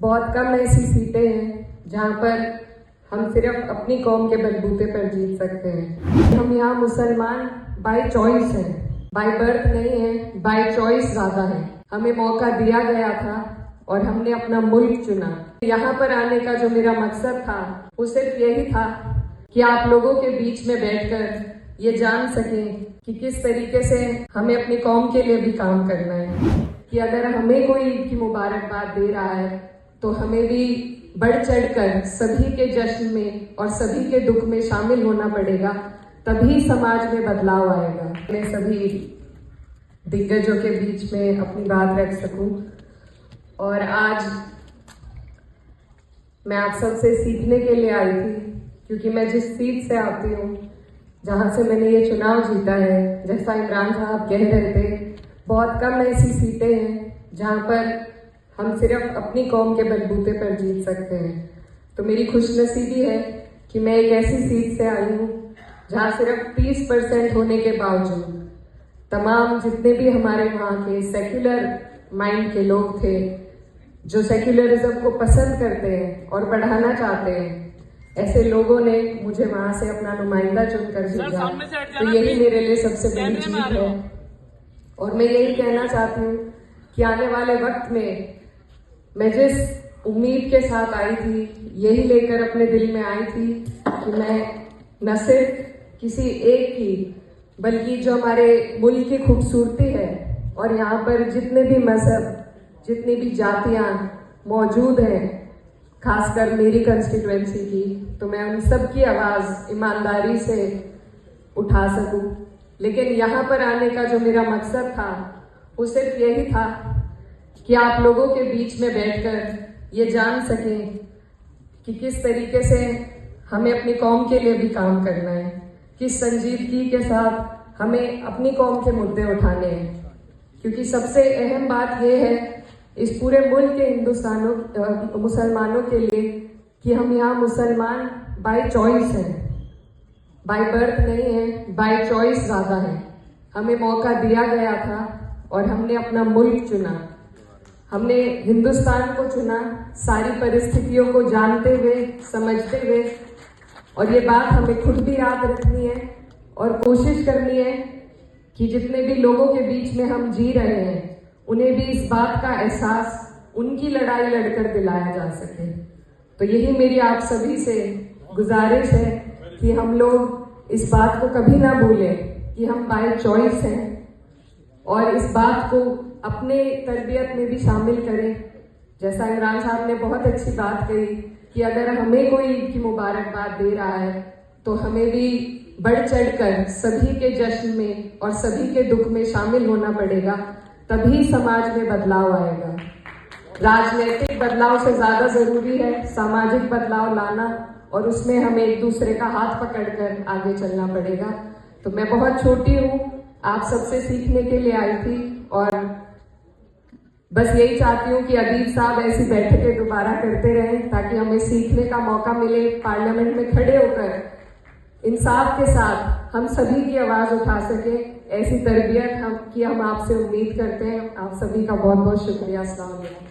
बहुत कम ऐसी सीटें हैं जहाँ पर हम सिर्फ अपनी कौम के बलबूते पर जीत सकते हैं। हम यहाँ मुसलमान बाय चॉइस हैं, बाय बर्थ नहीं है, बाय चॉइस ज़्यादा है। हमें मौका दिया गया था और हमने अपना मुल्क चुना। यहाँ पर आने का जो मेरा मकसद था वो सिर्फ यही था कि आप लोगों के बीच में बैठकर ये जान सकें कि किस तरीके से हमें अपनी कौम के लिए भी काम करना है, कि अगर हमें कोई ईद की मुबारकबाद दे रहा है तो हमें भी बढ़ चढ़कर सभी के जश्न में और सभी के दुख में शामिल होना पड़ेगा, तभी समाज में बदलाव आएगा। मैं सभी दिग्गजों के बीच में अपनी बात रख सकूं और आज मैं आप सबसे सीखने के लिए आई थी, क्योंकि मैं जिस सीट से आती हूँ, जहाँ से मैंने ये चुनाव जीता है, जैसा इमरान साहब कह रहे थे, बहुत कम ऐसी सीटें हैं जहाँ पर हम सिर्फ अपनी कौम के बलबूते पर जीत सकते हैं। तो मेरी खुशनसीबी है कि मैं एक ऐसी सीट से आई हूँ जहाँ सिर्फ 30% होने के बावजूद तमाम जितने भी हमारे वहाँ के सेक्युलर माइंड के लोग थे, जो सेक्युलरिज्म को पसंद करते हैं और बढ़ाना चाहते हैं, ऐसे लोगों ने मुझे वहां से अपना नुमाइंदा चुनकर भेजा। तो यही मेरे लिए सबसे बड़ी जीत है और मैं यही कहना चाहती हूँ कि आने वाले वक्त में मैं जिस उम्मीद के साथ आई थी, यही लेकर अपने दिल में आई थी कि मैं न सिर्फ किसी एक की, बल्कि जो हमारे मुल्क की खूबसूरती है और यहाँ पर जितने भी मजहब, जितनी भी जातियाँ मौजूद हैं, खासकर मेरी कंस्टिट्यूएंसी की, तो मैं उन सब की आवाज़ ईमानदारी से उठा सकूं। लेकिन यहाँ पर आने का जो मेरा मकसद था वो सिर्फ यही था कि आप लोगों के बीच में बैठकर ये जान सकें कि किस तरीके से हमें अपनी कौम के लिए भी काम करना है, किस संजीदगी के साथ हमें अपनी कौम के मुद्दे उठाने हैं। क्योंकि सबसे अहम बात यह है इस पूरे मुल्क के मुसलमानों के लिए कि हम यहाँ मुसलमान बाय चॉइस हैं, बाय बर्थ नहीं है, बाय चॉइस ज़्यादा है। हमें मौका दिया गया था और हमने अपना मुल्क चुना, हमने हिंदुस्तान को चुना, सारी परिस्थितियों को जानते हुए, समझते हुए। और ये बात हमें खुद भी याद रखनी है और कोशिश करनी है कि जितने भी लोगों के बीच में हम जी रहे हैं, उन्हें भी इस बात का एहसास उनकी लड़ाई लड़कर दिलाया जा सके। तो यही मेरी आप सभी से गुजारिश है कि हम लोग इस बात को कभी ना भूलें कि हम बाय चॉइस हैं और इस बात को अपने तरबियत में भी शामिल करें। जैसा इमरान साहब ने बहुत अच्छी बात कही कि अगर हमें कोई ईद की मुबारकबाद दे रहा है तो हमें भी बढ़ चढ़कर सभी के जश्न में और सभी के दुख में शामिल होना पड़ेगा, तभी समाज में बदलाव आएगा। राजनीतिक बदलाव से ज्यादा जरूरी है सामाजिक बदलाव लाना, और उसमें हमें एक दूसरे का हाथ पकड़कर आगे चलना पड़ेगा। तो मैं बहुत छोटी हूँ, आप सबसे सीखने के लिए आई थी और बस यही चाहती हूँ कि अदीब साहब ऐसी बैठकें दोबारा करते रहें ताकि हमें सीखने का मौका मिले, पार्लियामेंट में खड़े होकर इंसाफ के साथ हम सभी की आवाज उठा सके। ऐसी तरबियत हम आपसे उम्मीद करते हैं। आप सभी का बहुत बहुत शुक्रिया। अस्सलाम वालेकुम।